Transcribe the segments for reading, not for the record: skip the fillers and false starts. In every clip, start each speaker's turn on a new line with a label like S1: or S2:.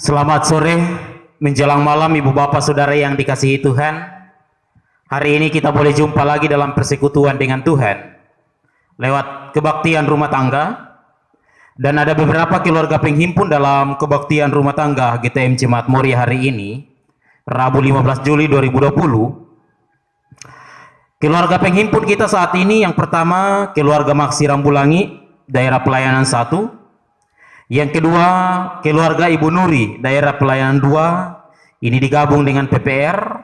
S1: Selamat sore, menjelang malam Ibu Bapak Saudara yang dikasihi Tuhan. Hari ini kita boleh jumpa lagi dalam persekutuan dengan Tuhan lewat kebaktian rumah tangga. Dan ada beberapa keluarga penghimpun dalam kebaktian rumah tangga GTM Jemaat Moria hari ini, Rabu 15 Juli 2020. Keluarga penghimpun kita saat ini yang pertama keluarga Maksi Rambulangi, daerah pelayanan 1. Yang kedua, keluarga Ibu Nuri, daerah pelayanan 2, ini digabung dengan PPR.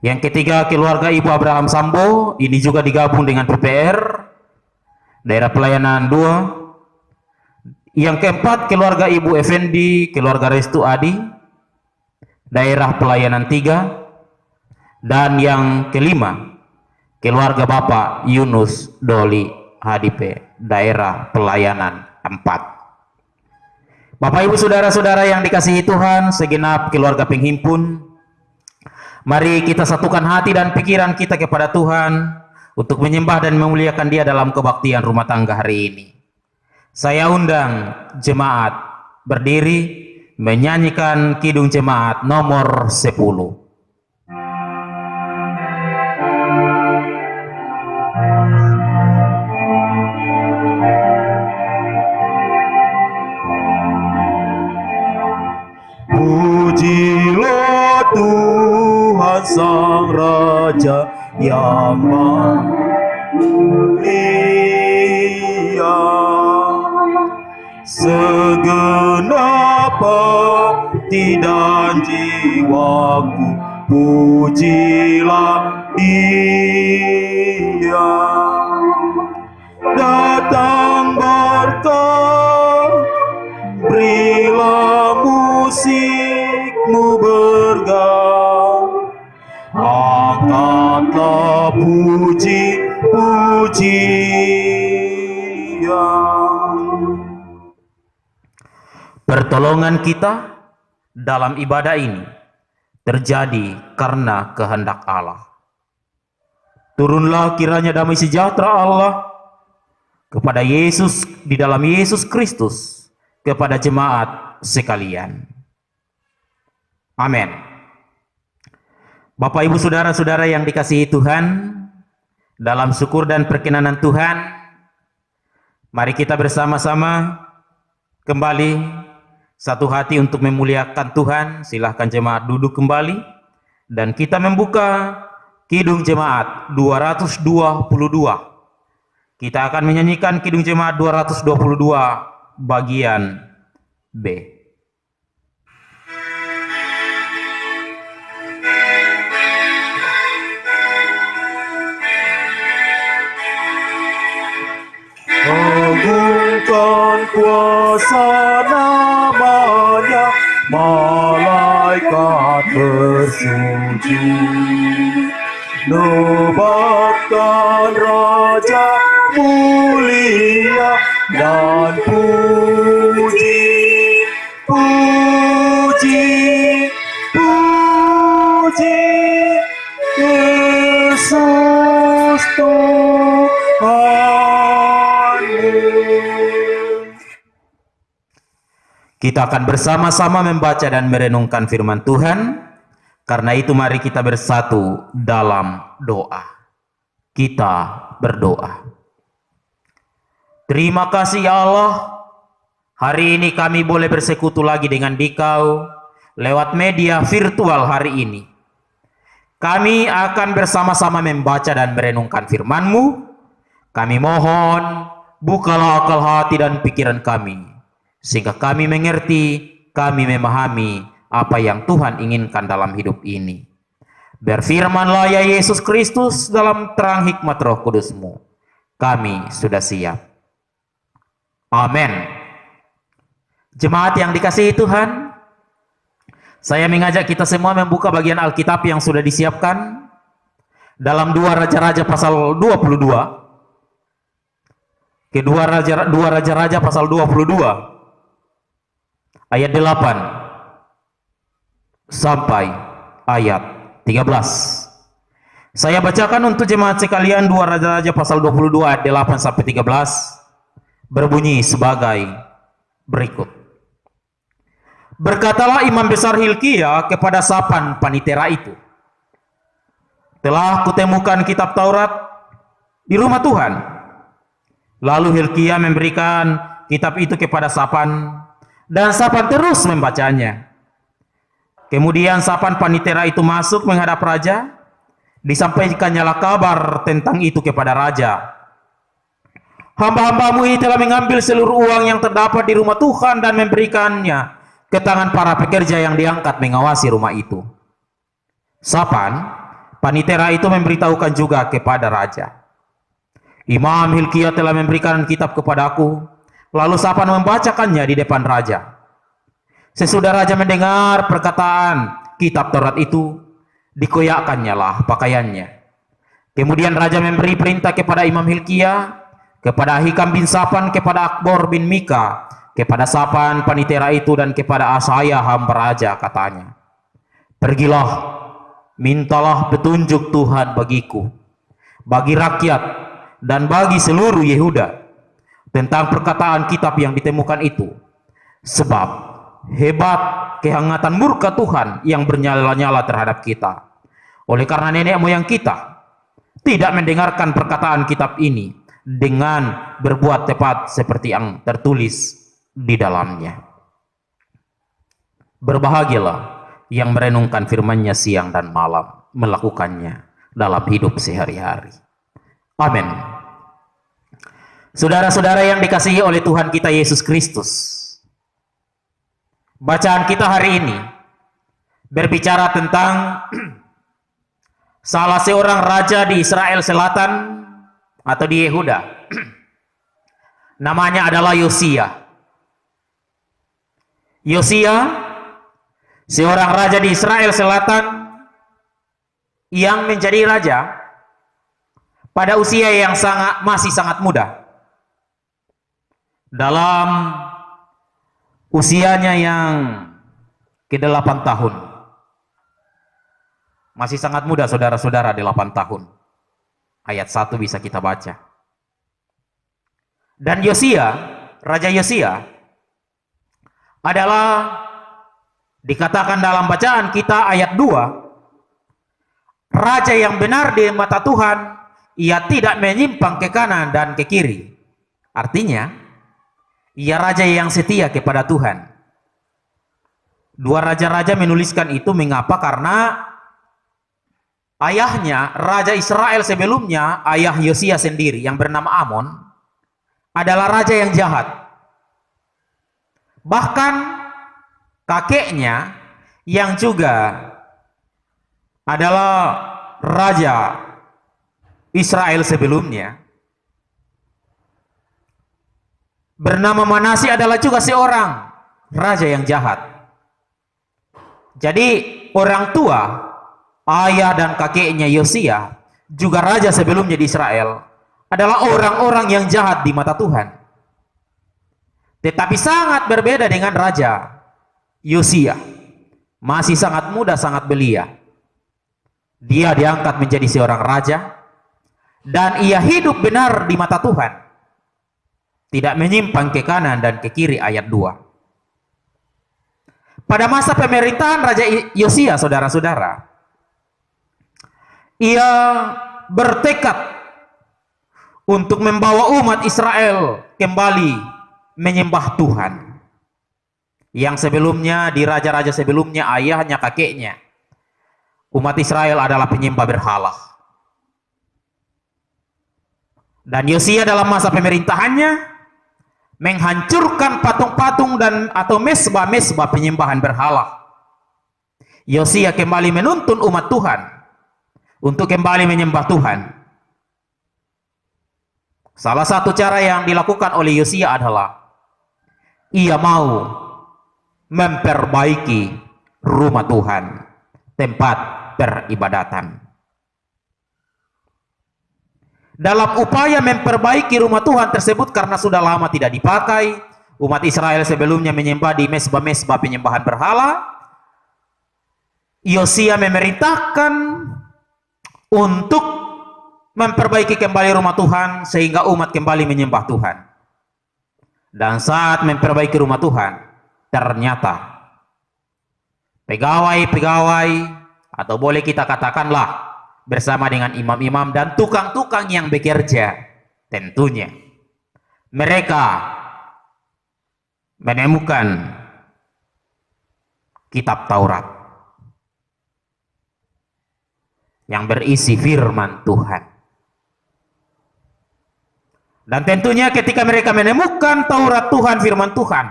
S1: Yang ketiga, keluarga Ibu Abraham Sambo, ini juga digabung dengan PPR, daerah pelayanan 2. Yang keempat, keluarga Ibu Effendi, keluarga Restu Adi, daerah pelayanan 3. Dan yang kelima, keluarga Bapak Yunus Doli Hadipe, daerah pelayanan 4. Bapak Ibu Saudara-saudara yang dikasihi Tuhan, segenap keluarga penghimpun, mari kita satukan hati dan pikiran kita kepada Tuhan untuk menyembah dan memuliakan Dia dalam kebaktian rumah tangga hari ini. Saya undang jemaat berdiri menyanyikan Kidung Jemaat nomor 10.
S2: Pujilah Tuhan Sang Raja yang mulia, segenap hati dan jiwaku pujilah Dia. Datang berkah, berilah musikmu bergaung, angkatlah puji-pujian.
S1: Pertolongan kita dalam ibadah ini terjadi karena kehendak Allah. Turunlah kiranya damai sejahtera Allah kepada Yesus di dalam Yesus Kristus, kepada jemaat sekalian. Amin. Bapak Ibu Saudara-saudara yang dikasihi Tuhan, dalam syukur dan perkenanan Tuhan, mari kita bersama-sama kembali satu hati untuk memuliakan Tuhan. Silahkan jemaat duduk kembali dan kita membuka Kidung Jemaat 222. Kita akan menyanyikan Kidung Jemaat 222 bagian B.
S2: Agungkan kuasa namanya, malaikat bersuci, nobatkan Raja mulia dan puji, puji, puji Yesus Tuhanmu.
S1: Kita akan bersama-sama membaca dan merenungkan firman Tuhan. Karena itu mari kita bersatu dalam doa. Kita berdoa. Terima kasih ya Allah, hari ini kami boleh bersekutu lagi dengan Dikau lewat media virtual hari ini. Kami akan bersama-sama membaca dan merenungkan firman-Mu. Kami mohon, bukalah akal hati dan pikiran kami, sehingga kami mengerti, kami memahami apa yang Tuhan inginkan dalam hidup ini. Berfirmanlah ya Yesus Kristus dalam terang hikmat Roh Kudus-Mu. Kami sudah siap. Amin. Jemaat yang dikasihi Tuhan, saya mengajak kita semua membuka bagian Alkitab yang sudah disiapkan dalam 2 Raja-Raja pasal 22. Kedua Raja-Raja pasal 22 ayat 8 sampai ayat 13. Saya bacakan untuk jemaat sekalian 2 Raja-Raja pasal 22 ayat 8 sampai 13, berbunyi sebagai berikut. Berkatalah imam besar Hilkia kepada Safan panitera itu, telah kutemukan kitab Taurat di rumah Tuhan. Lalu Hilkia memberikan kitab itu kepada Safan, dan Safan terus membacanya. Kemudian Safan panitera itu masuk menghadap raja, disampaikannya kabar tentang itu kepada raja. Hamba-hambamu ini telah mengambil seluruh uang yang terdapat di rumah Tuhan dan memberikannya ke tangan para pekerja yang diangkat mengawasi rumah itu. Safan panitera itu memberitahukan juga kepada raja, Imam Hilkia telah memberikan kitab kepadaku. Lalu Safan membacakannya di depan raja. Sesudah raja mendengar perkataan kitab Taurat itu, dikoyakkannya lah pakaiannya. Kemudian raja memberi perintah kepada Imam Hilkia, kepada Ahikam bin Safan, kepada Akbor bin Mika, kepada Safan panitera itu, dan kepada Asaya hamba raja, katanya, pergilah, mintalah petunjuk Tuhan bagiku, bagi rakyat, dan bagi seluruh Yehuda tentang perkataan kitab yang ditemukan itu. Sebab hebat kehangatan murka Tuhan yang bernyala-nyala terhadap kita, oleh karena nenek moyang kita tidak mendengarkan perkataan kitab ini dengan berbuat tepat seperti yang tertulis di dalamnya. Berbahagialah yang merenungkan firman-Nya siang dan malam, melakukannya dalam hidup sehari-hari. Amin. Saudara-saudara yang dikasihi oleh Tuhan kita Yesus Kristus, bacaan kita hari ini berbicara tentang salah seorang raja di Israel Selatan atau di Yehuda. Namanya adalah Yosia. Yosia, seorang raja di Israel Selatan yang menjadi raja pada usia yang masih sangat muda. Dalam usianya yang ke-8 tahun. Masih sangat muda, saudara-saudara, 8 tahun. Ayat 1 bisa kita baca. Dan Yosia, Raja Yosia, adalah dikatakan dalam bacaan kita ayat 2, raja yang benar di mata Tuhan, ia tidak menyimpang ke kanan dan ke kiri. Artinya, ia raja yang setia kepada Tuhan. Dua raja-raja menuliskan itu mengapa? Karena ayahnya, raja Israel sebelumnya, ayah Yosia sendiri yang bernama Amon, adalah raja yang jahat. Bahkan kakeknya yang juga adalah raja Israel sebelumnya, bernama Manasye, adalah juga seorang raja yang jahat. Jadi orang tua, ayah dan kakeknya Yosia, juga raja sebelumnya di Israel, adalah orang-orang yang jahat di mata Tuhan. Tetapi sangat berbeda dengan raja Yosia. Masih sangat muda, sangat belia. Dia diangkat menjadi seorang raja, dan ia hidup benar di mata Tuhan, tidak menyimpang ke kanan dan ke kiri. Ayat 2. Pada masa pemerintahan Raja Yosia, saudara-saudara, ia bertekad untuk membawa umat Israel kembali menyembah Tuhan. Yang sebelumnya, di raja-raja sebelumnya, ayahnya, kakeknya, umat Israel adalah penyembah berhala. Dan Yosia dalam masa pemerintahannya menghancurkan patung-patung dan atau mesbah-mesbah penyembahan berhala. Yosia kembali menuntun umat Tuhan untuk kembali menyembah Tuhan. Salah satu cara yang dilakukan oleh Yosia adalah ia mau memperbaiki rumah Tuhan, tempat peribadatan. Dalam upaya memperbaiki rumah Tuhan tersebut, karena sudah lama tidak dipakai, umat Israel sebelumnya menyembah di mesbah-mesbah penyembahan berhala, Yosia memerintahkan untuk memperbaiki kembali rumah Tuhan sehingga umat kembali menyembah Tuhan. Dan saat memperbaiki rumah Tuhan, ternyata pegawai-pegawai, atau boleh kita katakanlah bersama dengan imam-imam dan tukang-tukang yang bekerja, tentunya mereka menemukan kitab Taurat yang berisi firman Tuhan. Dan tentunya ketika mereka menemukan Taurat Tuhan, firman Tuhan,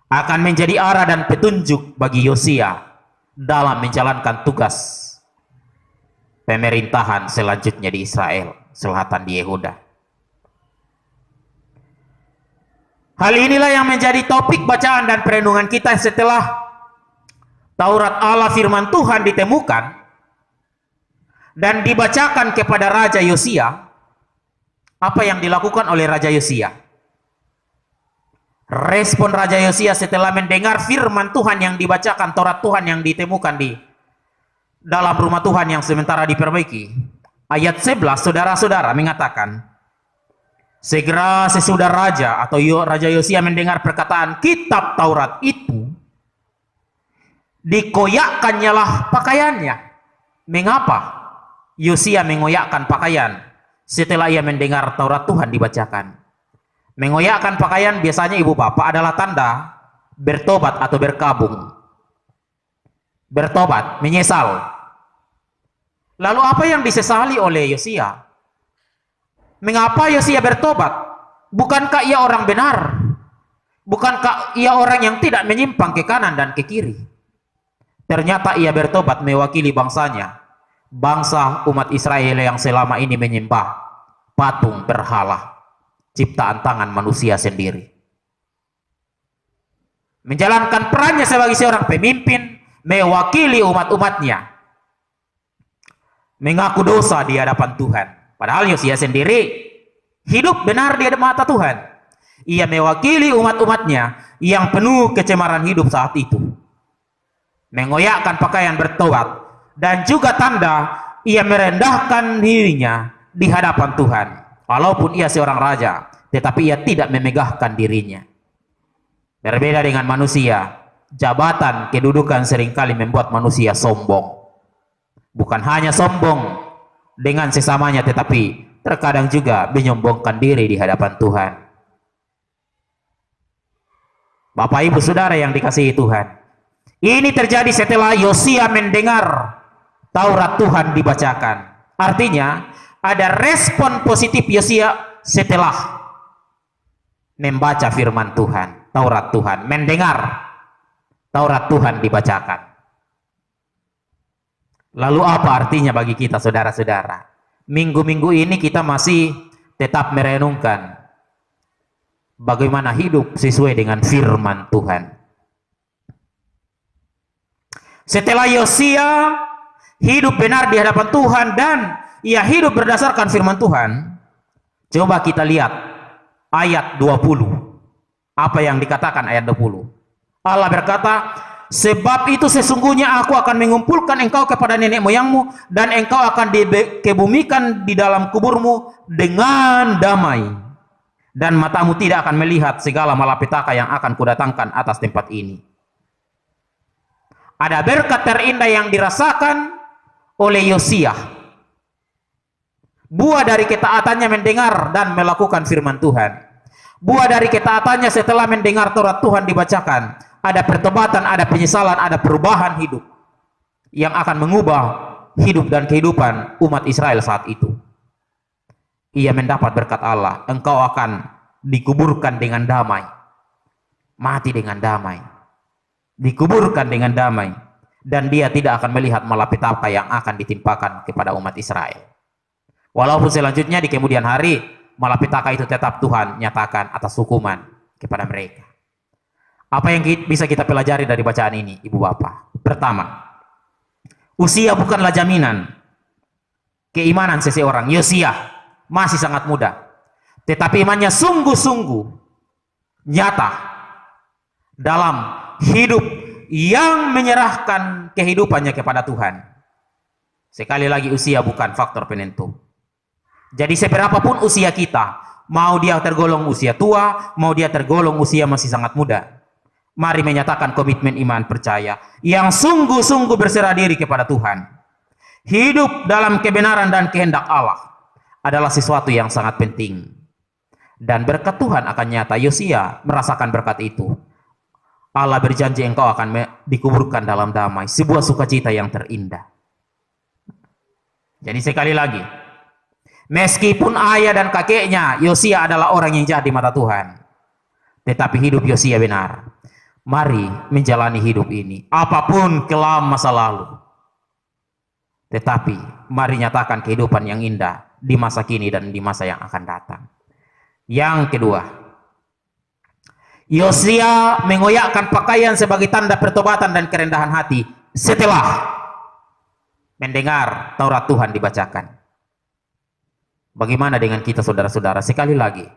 S1: akan menjadi arah dan petunjuk bagi Yosia dalam menjalankan tugas pemerintahan selanjutnya di Israel selatan, di Yehuda. Hal inilah yang menjadi topik bacaan dan perenungan kita setelah Taurat Allah, firman Tuhan, ditemukan dan dibacakan kepada Raja Yosia. Apa yang dilakukan oleh Raja Yosia? Respon Raja Yosia setelah mendengar firman Tuhan yang dibacakan, Taurat Tuhan yang ditemukan di dalam rumah Tuhan yang sementara diperbaiki. Ayat 11, saudara-saudara, mengatakan, segera sesudah Raja atau Raja Yosia mendengar perkataan kitab Taurat itu, dikoyakkannyalah lah pakaiannya. Mengapa Yosia mengoyakkan pakaian setelah ia mendengar Taurat Tuhan dibacakan? Mengoyakkan pakaian biasanya ibu bapak adalah tanda bertobat atau berkabung. Bertobat, menyesal. Lalu apa yang disesali oleh Yosia? Mengapa Yosia bertobat? Bukankah ia orang benar? Bukankah ia orang yang tidak menyimpang ke kanan dan ke kiri? Ternyata ia bertobat mewakili bangsanya, bangsa umat Israel yang selama ini menyembah patung berhala, ciptaan tangan manusia sendiri. Menjalankan perannya sebagai seorang pemimpin, mewakili umat-umatnya, mengaku dosa di hadapan Tuhan. Padahal Yosia sendiri hidup benar di mata Tuhan. Ia mewakili umat-umatnya yang penuh kecemaran hidup saat itu. Mengoyakkan pakaian bertobat, dan juga tanda ia merendahkan dirinya di hadapan Tuhan. Walaupun ia seorang raja, tetapi ia tidak memegahkan dirinya. Berbeda dengan manusia, jabatan, kedudukan seringkali membuat manusia sombong. Bukan hanya sombong dengan sesamanya, tetapi terkadang juga menyombongkan diri di hadapan Tuhan. Bapak Ibu Saudara yang dikasihi Tuhan, ini terjadi setelah Yosia mendengar Taurat Tuhan dibacakan. Artinya ada respon positif Yosia setelah membaca firman Tuhan, Taurat Tuhan, mendengar Taurat Tuhan dibacakan. Lalu apa artinya bagi kita, saudara-saudara? Minggu-minggu ini kita masih tetap merenungkan bagaimana hidup sesuai dengan firman Tuhan. Setelah Yosia hidup benar di hadapan Tuhan dan ia hidup berdasarkan firman Tuhan, coba kita lihat ayat 20. Apa yang dikatakan ayat 20? Allah berkata, sebab itu sesungguhnya aku akan mengumpulkan engkau kepada nenek moyangmu, dan engkau akan dikebumikan di dalam kuburmu dengan damai, dan matamu tidak akan melihat segala malapetaka yang akan kudatangkan atas tempat ini. Ada berkat terindah yang dirasakan oleh Yosia, buah dari ketaatannya mendengar dan melakukan firman Tuhan. Buah dari ketaatannya setelah mendengar Taurat Tuhan dibacakan, ada pertobatan, ada penyesalan, ada perubahan hidup yang akan mengubah hidup dan kehidupan umat Israel saat itu. Ia mendapat berkat Allah, engkau akan dikuburkan dengan damai, mati dengan damai, dikuburkan dengan damai, dan dia tidak akan melihat malapetaka yang akan ditimpakan kepada umat Israel. Walaupun selanjutnya di kemudian hari malapetaka itu tetap Tuhan nyatakan atas hukuman kepada mereka. Apa yang bisa kita pelajari dari bacaan ini, Ibu Bapak? Pertama, usia bukanlah jaminan keimanan seseorang. Yosia masih sangat muda, tetapi imannya sungguh-sungguh nyata dalam hidup yang menyerahkan kehidupannya kepada Tuhan. Sekali lagi, usia bukan faktor penentu. Jadi seberapapun usia kita, mau dia tergolong usia tua, mau dia tergolong usia masih sangat muda, Mari menyatakan komitmen iman percaya yang sungguh-sungguh berserah diri kepada Tuhan. Hidup dalam kebenaran dan kehendak Allah adalah sesuatu yang sangat penting. Dan berkat Tuhan akan nyata. Yosia merasakan berkat itu. Allah berjanji engkau akan dikuburkan dalam damai. Sebuah sukacita yang terindah. Jadi sekali lagi, meskipun ayah dan kakeknya Yosia adalah orang yang jahat di mata Tuhan, tetapi hidup Yosia benar. Mari menjalani hidup ini, apapun kelam masa lalu. Tetapi mari nyatakan kehidupan yang indah di masa kini dan di masa yang akan datang. Yang kedua, Yosia mengoyakkan pakaian sebagai tanda pertobatan dan kerendahan hati setelah mendengar Taurat Tuhan dibacakan. Bagaimana dengan kita saudara-saudara? Sekali lagi,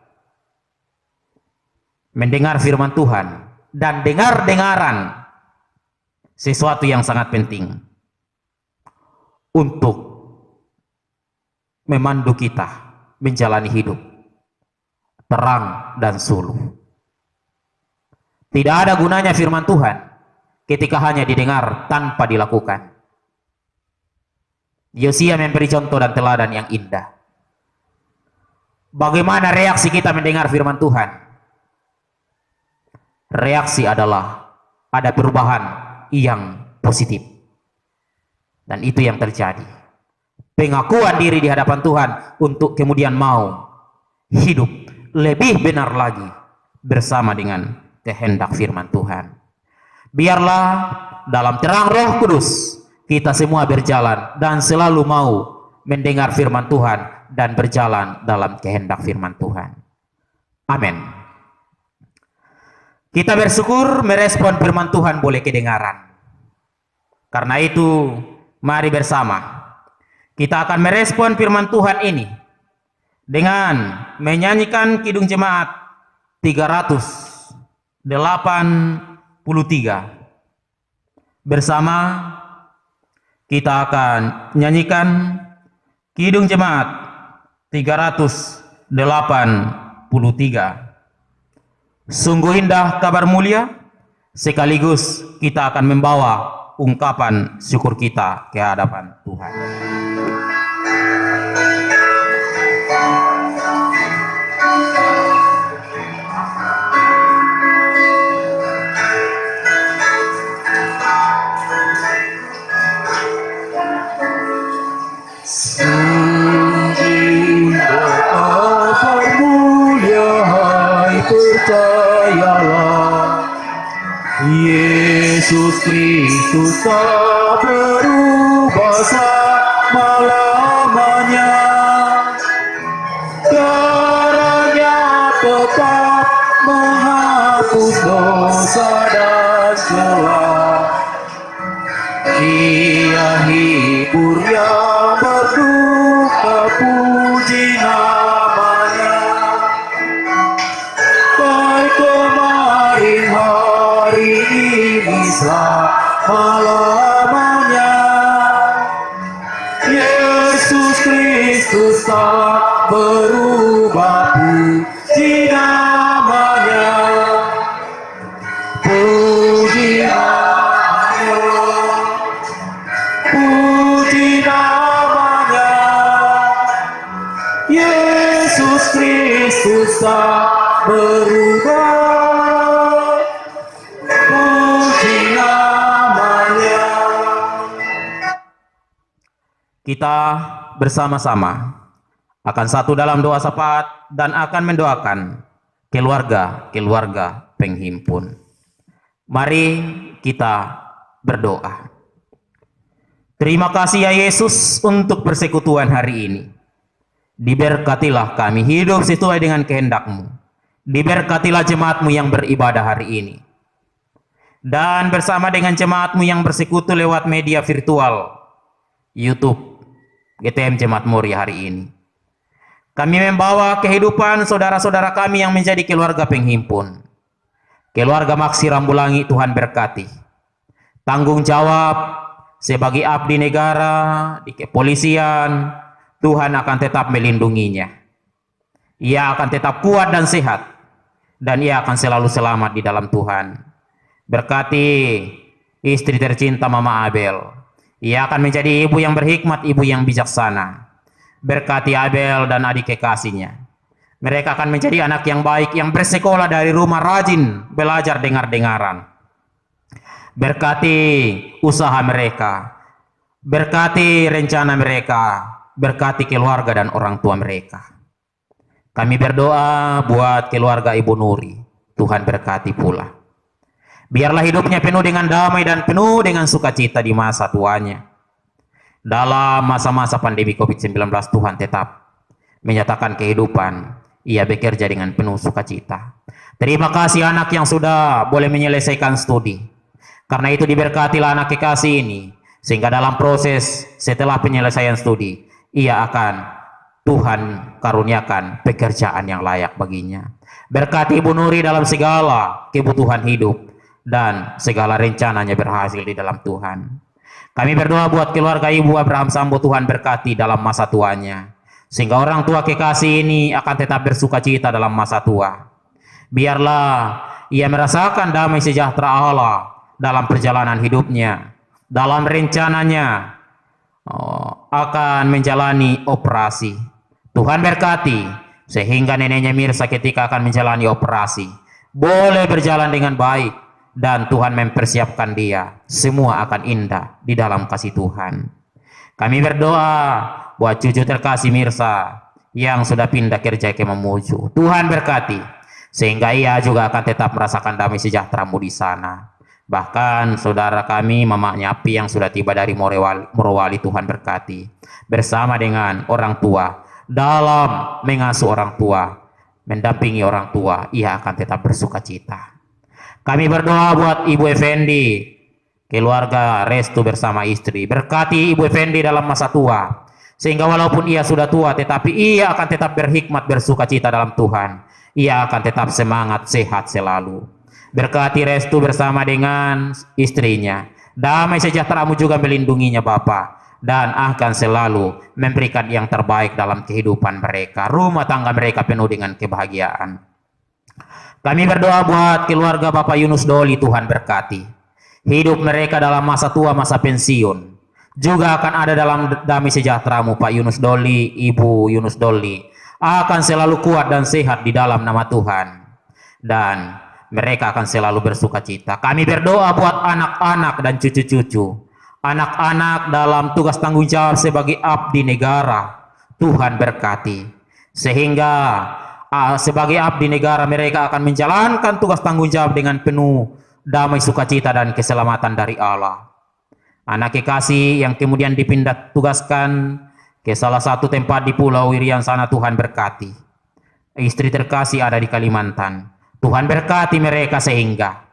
S1: mendengar firman Tuhan dan dengar-dengaran sesuatu yang sangat penting untuk memandu kita menjalani hidup terang dan suluh. Tidak ada gunanya firman Tuhan ketika hanya didengar tanpa dilakukan. Yosia memberi contoh dan teladan yang indah. Bagaimana reaksi kita mendengar firman Tuhan? Reaksi adalah ada perubahan yang positif. Dan itu yang terjadi. Pengakuan diri di hadapan Tuhan untuk kemudian mau hidup lebih benar lagi bersama dengan kehendak firman Tuhan. Biarlah dalam terang Roh Kudus kita semua berjalan dan selalu mau mendengar firman Tuhan dan berjalan dalam kehendak firman Tuhan. Amin. Kita bersyukur merespon firman Tuhan boleh kedengaran. Karena itu, mari bersama kita akan merespon firman Tuhan ini dengan menyanyikan Kidung Jemaat 383. Bersama kita akan nyanyikan Kidung Jemaat 383. Sungguh indah kabar mulia, sekaligus kita akan membawa ungkapan syukur kita ke hadapan Tuhan.
S2: Percayalah, Yesus Kristus tak berubah selama-lamanya. Darahnya tetap menghapus dosa dan celah. Dia hibur yang berduka, puji namanya. Baik kemarin, hari ini, selama-lamanya. Yesus Kristus tak berubah, puji namanya. Puji namanya. Puji namanya. Yesus Kristus tak berubah, puji namanya.
S1: Kita bersama-sama akan satu dalam doa syafaat dan akan mendoakan keluarga-keluarga penghimpun. Mari kita berdoa. Terima kasih ya Yesus untuk persekutuan hari ini. Diberkatilah kami hidup sesuai dengan kehendak-Mu. Diberkatilah jemaat-Mu yang beribadah hari ini. Dan bersama dengan jemaat-Mu yang bersekutu lewat media virtual, YouTube, GTM Jemaat Muria hari ini. Kami membawa kehidupan saudara-saudara kami yang menjadi keluarga penghimpun. Keluarga Maksi Rambulangi, Tuhan berkati. Tanggung jawab sebagai abdi negara di kepolisian, Tuhan akan tetap melindunginya. Ia akan tetap kuat dan sehat, dan ia akan selalu selamat di dalam Tuhan. Berkati istri tercinta Mama Abel. Ia akan menjadi ibu yang berhikmat, ibu yang bijaksana. Berkati Abel dan adik kekasihnya. Mereka akan menjadi anak yang baik, yang bersekolah dari rumah, rajin belajar dengar-dengaran. Berkati usaha mereka, berkati rencana mereka, berkati keluarga dan orang tua mereka. Kami berdoa buat keluarga Ibu Nuri. Tuhan berkati pula. Biarlah hidupnya penuh dengan damai dan penuh dengan sukacita di masa tuanya. Dalam masa-masa pandemi COVID-19, Tuhan tetap menyatakan kehidupan. Ia bekerja dengan penuh sukacita. Terima kasih anak yang sudah boleh menyelesaikan studi. Karena itu diberkatilah anak kekasih ini. Sehingga dalam proses setelah penyelesaian studi, ia akan Tuhan karuniakan pekerjaan yang layak baginya. Berkati Ibu Nuri dalam segala kebutuhan hidup dan segala rencananya berhasil di dalam Tuhan. Kami berdoa buat keluarga Ibu Abraham Sambo, Tuhan berkati dalam masa tuanya. Sehingga orang tua kekasih ini akan tetap bersukacita dalam masa tua. Biarlah ia merasakan damai sejahtera Allah dalam perjalanan hidupnya. Dalam rencananya akan menjalani operasi. Tuhan berkati sehingga neneknya Mirsa ketika akan menjalani operasi boleh berjalan dengan baik. Dan Tuhan mempersiapkan dia. Semua akan indah di dalam kasih Tuhan. Kami berdoa buat cucu terkasih Mirsa yang sudah pindah kerja ke Mamuju. Tuhan berkati sehingga ia juga akan tetap merasakan damai sejahtera-Mu di sana. Bahkan saudara kami Mama Nyapi yang sudah tiba dari Morowali, Tuhan berkati bersama dengan orang tua dalam mengasuh orang tua, mendampingi orang tua, ia akan tetap bersukacita. Kami berdoa buat Ibu Effendi, keluarga restu bersama istri. Berkati Ibu Effendi dalam masa tua, sehingga walaupun ia sudah tua, tetapi ia akan tetap berhikmat, bersukacita dalam Tuhan. Ia akan tetap semangat, sehat selalu. Berkati restu bersama dengan istrinya. Damai sejahtera-Mu juga melindunginya Bapa, dan akan selalu memberikan yang terbaik dalam kehidupan mereka. Rumah tangga mereka penuh dengan kebahagiaan. Kami berdoa buat keluarga Bapak Yunus Doli, Tuhan berkati. Hidup mereka dalam masa tua, masa pensiun juga akan ada dalam damai sejahtera-Mu, Pak Yunus Doli, Ibu Yunus Doli. Akan selalu kuat dan sehat di dalam nama Tuhan. Dan mereka akan selalu bersukacita. Kami berdoa buat anak-anak dan cucu-cucu. Anak-anak dalam tugas tanggung jawab sebagai abdi negara. Tuhan berkati. Sehingga sebagai abdi negara mereka akan menjalankan tugas tanggung jawab dengan penuh damai sukacita dan keselamatan dari Allah. Anak kekasih yang kemudian dipindah tugaskan ke salah satu tempat di Pulau Irian sana, Tuhan berkati. Istri terkasih ada di Kalimantan. Tuhan berkati mereka sehingga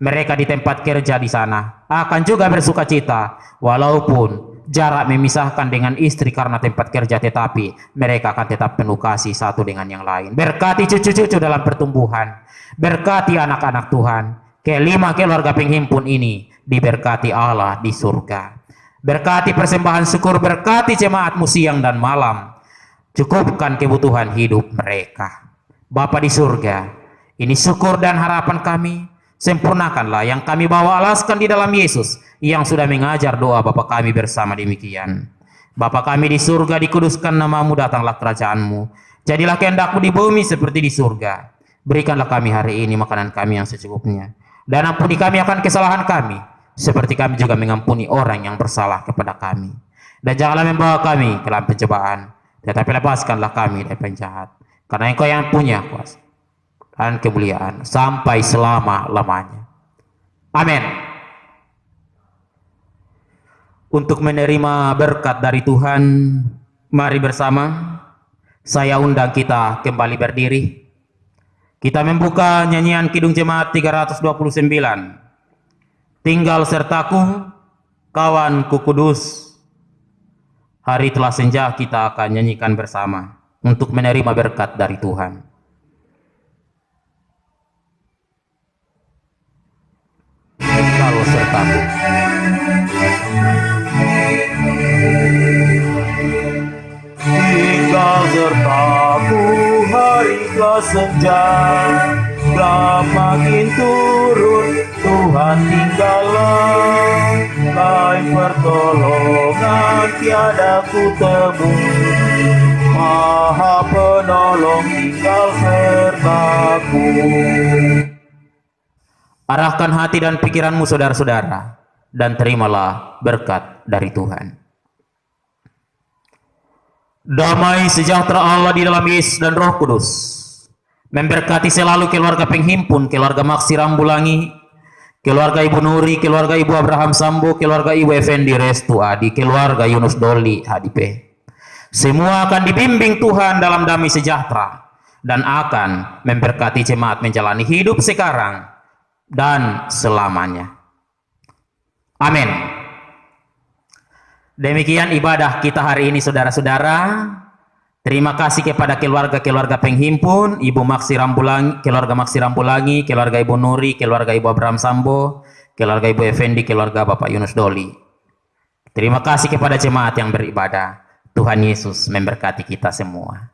S1: mereka di tempat kerja di sana akan juga bersukacita walaupun jarak memisahkan dengan istri karena tempat kerja, tetapi mereka akan tetap penuh kasih satu dengan yang lain. Berkati cucu-cucu dalam pertumbuhan. Berkati anak-anak Tuhan. Kelima keluarga penghimpun ini diberkati Allah di surga. Berkati persembahan syukur, berkati jemaat-Mu siang dan malam. Cukupkan kebutuhan hidup mereka. Bapa di surga, ini syukur dan harapan kami. Sempurnakanlah yang kami bawa, alaskan di dalam Yesus yang sudah mengajar doa Bapa kami bersama demikian. Bapa kami di surga, dikuduskan nama-Mu, datanglah kerajaan-Mu. Jadilah kehendak-Mu di bumi seperti di surga. Berikanlah kami hari ini makanan kami yang secukupnya. Dan ampuni kami akan kesalahan kami, seperti kami juga mengampuni orang yang bersalah kepada kami. Dan janganlah membawa kami ke dalam pencobaan, tetapi lepaskanlah kami dari penjahat. Karena Engkau yang punya kuasa dan kemuliaan sampai selama-lamanya. Amin. Untuk menerima berkat dari Tuhan, mari bersama saya undang kita kembali berdiri. Kita membuka nyanyian Kidung Jemaat 329. Tinggal sertaku, kawanku kudus. Hari telah senja, kita akan nyanyikan bersama untuk menerima berkat dari Tuhan. Kalau sertaku.
S2: Tinggal sertaku, hari telah senja, gelap makin turun, Tuhan tinggallah, lain pertolongan tiada ku temui. Maha penolong tinggal sertaku.
S1: Arahkan hati dan pikiranmu saudara-saudara, dan terimalah berkat dari Tuhan. Damai sejahtera Allah di dalam Yesus dan Roh Kudus memberkati selalu keluarga penghimpun, keluarga Maksi Rambulangi, keluarga Ibu Nuri, keluarga Ibu Abraham Sambo, keluarga Ibu Effendi Restu Adi, keluarga Yunus Doli HDP. Semua akan dibimbing Tuhan dalam damai sejahtera dan akan memberkati jemaat menjalani hidup sekarang dan selamanya. Amin. Demikian ibadah kita hari ini saudara-saudara. Terima kasih kepada keluarga-keluarga penghimpun, Ibu Maksi Rambulangi, keluarga Maksi Rambulangi, keluarga Ibu Nuri, keluarga Ibu Abraham Sambo, keluarga Ibu Effendi, keluarga Bapak Yunus Doli. Terima kasih kepada jemaat yang beribadah. Tuhan Yesus memberkati kita semua.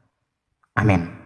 S1: Amin.